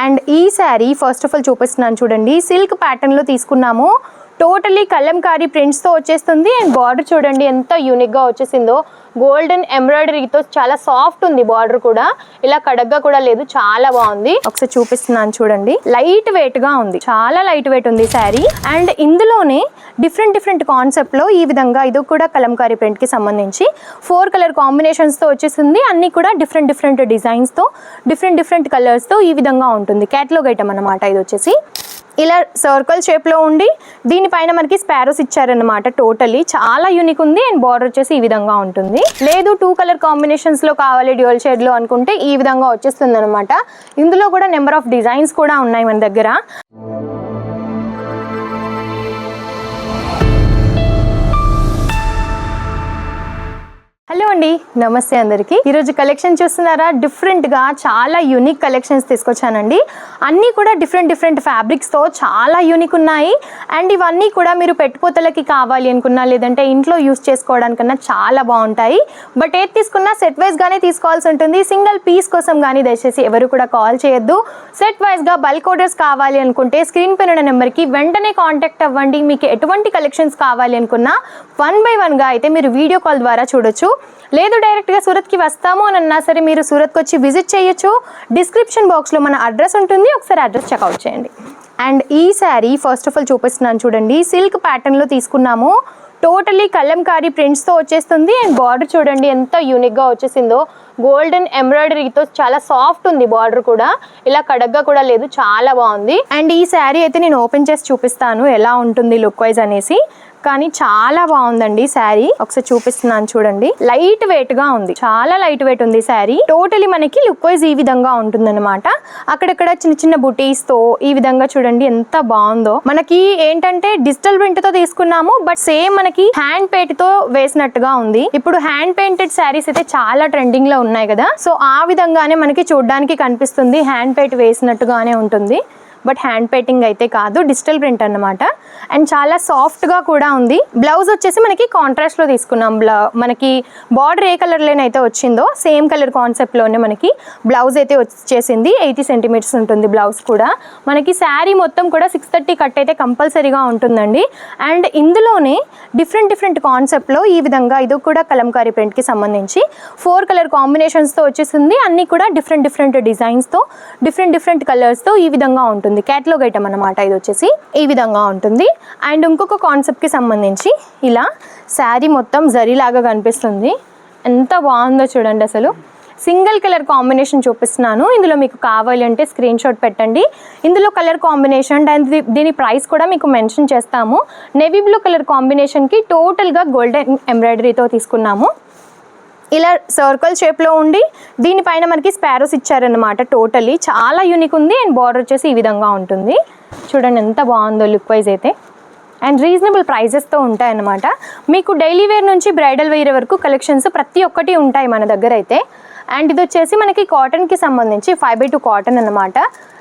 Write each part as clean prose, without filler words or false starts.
And ఈ sari first of all చూపిస్తున్నాను చూడండి. సిల్క్ ప్యాటర్న్ లో తీసుకున్నాము. టోటలీ కలంకారీ ప్రింట్స్ తో వచ్చేస్తుంది. అండ్ బార్డర్ చూడండి ఎంత యూనిక్ గా వచ్చేసిందో. గోల్డెన్ ఎంబ్రాయిడరీతో చాలా సాఫ్ట్ ఉంది. బార్డర్ కూడా ఇలా కడగ్గా కూడా లేదు, చాలా బాగుంది. ఒకసారి చూపిస్తున్నాను చూడండి. లైట్ వెయిట్ గా ఉంది, చాలా లైట్ వెయిట్ ఉంది శారీ. అండ్ ఇందులోనే డిఫరెంట్ కాన్సెప్ట్ లో ఈ విధంగా ఇది కూడా కలంకారీ ప్రింట్ కి సంబంధించి 4 కలర్ కాంబినేషన్స్ తో వచ్చేసింది. అన్ని కూడా డిఫరెంట్ డిజైన్స్ తో డిఫరెంట్ కలర్స్ తో ఈ విధంగా ఉంటుంది. క్యాటలాగ్ ఐటమ్ అన్నమాట. ఇది వచ్చేసి ఇలా సర్కిల్ షేప్ లో ఉండి దీనిపైన మనకి స్పారోస్ ఇచ్చారనమాట. టోటలీ చాలా యూనిక్ ఉంది. అండ్ బార్డర్ వచ్చేసి ఈ విధంగా ఉంటుంది. లేదు 2 కలర్ కాంబినేషన్స్ లో కావాలి డ్యూయల్ షేడ్ లో అనుకుంటే ఈ విధంగా వచ్చేస్తుంది అనమాట. ఇందులో కూడా నెంబర్ ఆఫ్ డిజైన్స్ కూడా ఉన్నాయి మన దగ్గర. హలో అండి, నమస్తే అందరికీ. ఈరోజు కలెక్షన్ చూస్తున్నారా? డిఫరెంట్గా చాలా యూనిక్ కలెక్షన్స్ తీసుకొచ్చానండి. అన్నీ కూడా డిఫరెంట్ ఫ్యాబ్రిక్స్తో చాలా యూనిక్ ఉన్నాయి. అండ్ ఇవన్నీ కూడా మీరు పెట్టుపోతలకి కావాలి అనుకున్నా లేదంటే ఇంట్లో యూస్ చేసుకోవడానికన్నా చాలా బాగుంటాయి. బట్ ఏది తీసుకున్నా సెట్ వైజ్గానే తీసుకోవాల్సి ఉంటుంది. సింగిల్ పీస్ కోసం కానీ దయచేసి ఎవరు కూడా కాల్ చేయొద్దు. సెట్ వైజ్గా బల్క్ ఆర్డర్స్ కావాలి అనుకుంటే స్క్రీన్ పైన ఉన్న నెంబర్కి వెంటనే కాంటాక్ట్ అవ్వండి. మీకు ఎటువంటి కలెక్షన్స్ కావాలి అనుకున్నా 1 by 1గా అయితే మీరు వీడియో కాల్ ద్వారా చూడొచ్చు. లేదు డైరెక్ట్గా సూరత్కి వస్తాము అని అన్నా సరే మీరు సూరత్కి వచ్చి విజిట్ చేయొచ్చు. డిస్క్రిప్షన్ బాక్స్లో మన అడ్రస్ ఉంటుంది, ఒకసారి అడ్రస్ చెక్అవుట్ చేయండి. అండ్ ఈ శారీ ఫస్ట్ ఆఫ్ ఆల్ చూపిస్తున్నాను చూడండి. సిల్క్ ప్యాటర్న్లో తీసుకున్నాము. టోటలీ కలంకారీ ప్రింట్స్తో వచ్చేస్తుంది. అండ్ బార్డర్ చూడండి ఎంత యూనిక్గా వచ్చేసిందో. గోల్డెన్ ఎంబ్రాయిడరీతో చాలా సాఫ్ట్ ఉంది. బార్డర్ కూడా ఇలా కడగ్గా కూడా లేదు, చాలా బాగుంది. అండ్ ఈ శారీ అయితే నేను ఓపెన్ చేసి చూపిస్తాను ఎలా ఉంటుంది లుక్ వైజ్ అనేసి. కానీ చాలా బాగుందండి శారీ. ఒకసారి చూపిస్తున్నాను చూడండి. లైట్ వెయిట్ గా ఉంది, చాలా లైట్ వెయిట్ ఉంది శారీ. టోటలీ మనకి లుక్ వైజ్ ఈ విధంగా ఉంటుంది అనమాట. అక్కడక్కడ చిన్న బుటీస్ తో ఈ విధంగా చూడండి ఎంత బాగుందో. మనకి ఏంటంటే డిజిటల్ ప్రింట్ తో తీసుకున్నాము, బట్ సేమ్ మనకి హ్యాండ్ పెయింట్ తో వేసినట్టుగా ఉంది. ఇప్పుడు హ్యాండ్ పెయింటెడ్ శారీస్ అయితే చాలా ట్రెండింగ్ లో ఉన్నాయి కదా. సో ఆ విధంగానే మనకి చూడడానికి కనిపిస్తుంది. హ్యాండ్ పెయింట్ వేసినట్టుగానే ఉంటుంది, బట్ హ్యాండ్ పెయింటింగ్ అయితే కాదు, డిజిటల్ ప్రింట్ అన్నమాట. అండ్ చాలా సాఫ్ట్గా కూడా ఉంది. బ్లౌజ్ వచ్చేసి మనకి కాంట్రాస్ట్లో తీసుకున్నాం. మనకి బార్డర్ ఏ కలర్లోనైతే వచ్చిందో సేమ్ కలర్ కాన్సెప్ట్లోనే మనకి బ్లౌజ్ అయితే వచ్చేసింది. 80 సెంటీమీటర్స్ ఉంటుంది బ్లౌజ్ కూడా. మనకి శారీ మొత్తం కూడా 630 కట్ అయితే కంపల్సరీగా ఉంటుందండి. అండ్ ఇందులోనే డిఫరెంట్ కాన్సెప్ట్లో ఈ విధంగా ఇది కూడా కలంకారీ ప్రింట్కి సంబంధించి 4 కలర్ కాంబినేషన్స్తో వచ్చేసింది. అన్నీ కూడా డిఫరెంట్ డిజైన్స్తో డిఫరెంట్ కలర్స్తో ఈ విధంగా ఉంటుంది. క్యాటలాగ్ ఐటమ్ అన్నమాట. ఇది వచ్చేసి ఈ విధంగా ఉంటుంది. అండ్ ఇంకొక కాన్సెప్ట్కి సంబంధించి ఇలా శారీ మొత్తం జరీలాగా కనిపిస్తుంది. ఎంత బాగుందో చూడండి అసలు. సింగిల్ కలర్ కాంబినేషన్ చూపిస్తున్నాను. ఇందులో మీకు కావాలి అంటే స్క్రీన్ షాట్ పెట్టండి. ఇందులో కలర్ కాంబినేషన్ అండ్ దీని ప్రైస్ కూడా మీకు మెన్షన్ చేస్తాము. నేవీ బ్లూ కలర్ కాంబినేషన్కి టోటల్గా గోల్డెన్ ఎంబ్రాయిడరీతో తీసుకున్నాము. ఇలా సర్కిల్ షేప్లో ఉండి దీనిపైన మనకి స్పారోస్ ఇచ్చారనమాట. టోటలీ చాలా యూనిక్ ఉంది. అండ్ బార్డర్ వచ్చేసి ఈ విధంగా ఉంటుంది. చూడండి ఎంత బాగుందో లుక్ వైజ్ అయితే. అండ్ రీజనబుల్ ప్రైజెస్తో ఉంటాయన్నమాట. మీకు డైలీ వేర్ నుంచి బ్రైడల్ వేర్ వరకు కలెక్షన్స్ ప్రతి ఒక్కటి ఉంటాయి మన దగ్గర అయితే. అండ్ ఇది వచ్చేసి మనకి కాటన్కి సంబంధించి 5/2 కాటన్ అన్నమాట.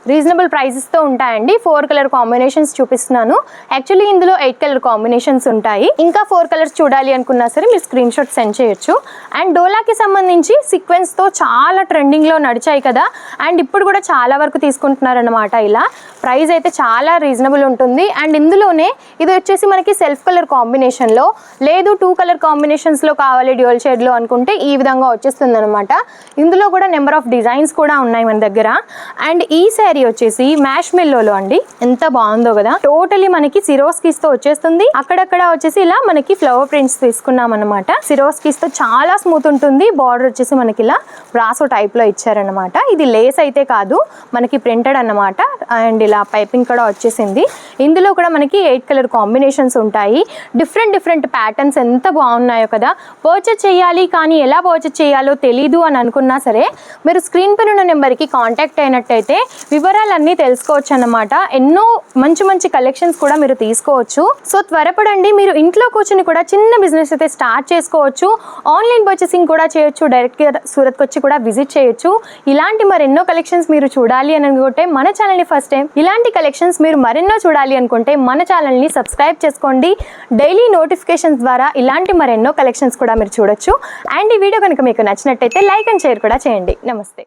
రీజనబుల్ ప్రైజెస్తో ఉంటాయండి. 4 కలర్ కాంబినేషన్స్ చూపిస్తున్నాను. యాక్చువల్లీ ఇందులో 8 కలర్ కాంబినేషన్స్ ఉంటాయి. ఇంకా 4 కలర్స్ చూడాలి అనుకున్నా సరే మీరు స్క్రీన్ షాట్ సెండ్ చేయొచ్చు. అండ్ డోలాకి సంబంధించి సీక్వెన్స్తో చాలా ట్రెండింగ్లో నడిచాయి కదా. అండ్ ఇప్పుడు కూడా చాలా వరకు తీసుకుంటున్నారనమాట. ఇలా ప్రైస్ అయితే చాలా రీజనబుల్ ఉంటుంది. అండ్ ఇందులోనే ఇది వచ్చేసి మనకి సెల్ఫ్ కలర్ కాంబినేషన్లో, లేదు 2 కలర్ కాంబినేషన్స్లో కావాలి డ్యూయల్ షేడ్లో అనుకుంటే ఈ విధంగా వచ్చేస్తుంది అనమాట. ఇందులో కూడా నెంబర్ ఆఫ్ డిజైన్స్ కూడా ఉన్నాయి మన దగ్గర. అండ్ ఈ శారీ వచ్చేసి మ్యాష్ మెల్లోలో అండి. ఎంత బాగుందో కదా. టోటలీ మనకి సిరోస్కీస్ తో వచ్చేస్తుంది. అక్కడక్కడ వచ్చేసి ఇలా మనకి ఫ్లవర్ ప్రింట్స్ తీసుకున్నాం అనమాట. సిరోస్కీస్ తో చాలా స్మూత్ ఉంటుంది. బార్డర్ వచ్చేసి మనకి ఇలా బ్రాసో టైప్ లో ఇచ్చారనమాట. ఇది లేస్ అయితే కాదు, మనకి ప్రింటెడ్ అన్నమాట. అండ్ ఇలా పైపింగ్ కూడా వచ్చేసింది. ఇందులో కూడా మనకి 8 కలర్ కాంబినేషన్స్ ఉంటాయి. డిఫరెంట్ ప్యాటర్న్స్ ఎంత బాగున్నాయో కదా. పర్చేజ్ చేయాలి కానీ ఎలా పర్చేజ్ చేయాలో తెలీదు అని అనుకున్నా సరే మీరు స్క్రీన్ పైన ఉన్న నెంబర్కి కాంటాక్ట్ అయినట్టయితే వివరాలన్నీ తెలుసుకోవచ్చు అన్నమాట. ఎన్నో మంచి కలెక్షన్స్ కూడా మీరు తీసుకోవచ్చు. సో త్వరపడండి. మీరు ఇంట్లో కూర్చొని కూడా చిన్న బిజినెస్ అయితే స్టార్ట్ చేసుకోవచ్చు. ఆన్లైన్ పర్చేసింగ్ కూడా చేయొచ్చు. డైరెక్ట్గా సూరత్కి వచ్చి కూడా విజిట్ చేయొచ్చు. ఇలాంటి మరెన్నో కలెక్షన్స్ మీరు చూడాలి అని అనుకుంటే మన ఛానల్ని ఫస్ట్ టైం ఇలాంటి కలెక్షన్స్ మీరు మరెన్నో చూడాలి అనుకుంటే మన ఛానల్ని సబ్స్క్రైబ్ చేసుకోండి. డైలీ నోటిఫికేషన్స్ ద్వారా ఇలాంటి మరెన్నో కలెక్షన్స్ కూడా మీరు చూడొచ్చు. అండ్ ఈ వీడియో కనుక మీకు నచ్చినట్టయితే లైక్ అండ్ షేర్ కూడా చేయండి. నమస్తే.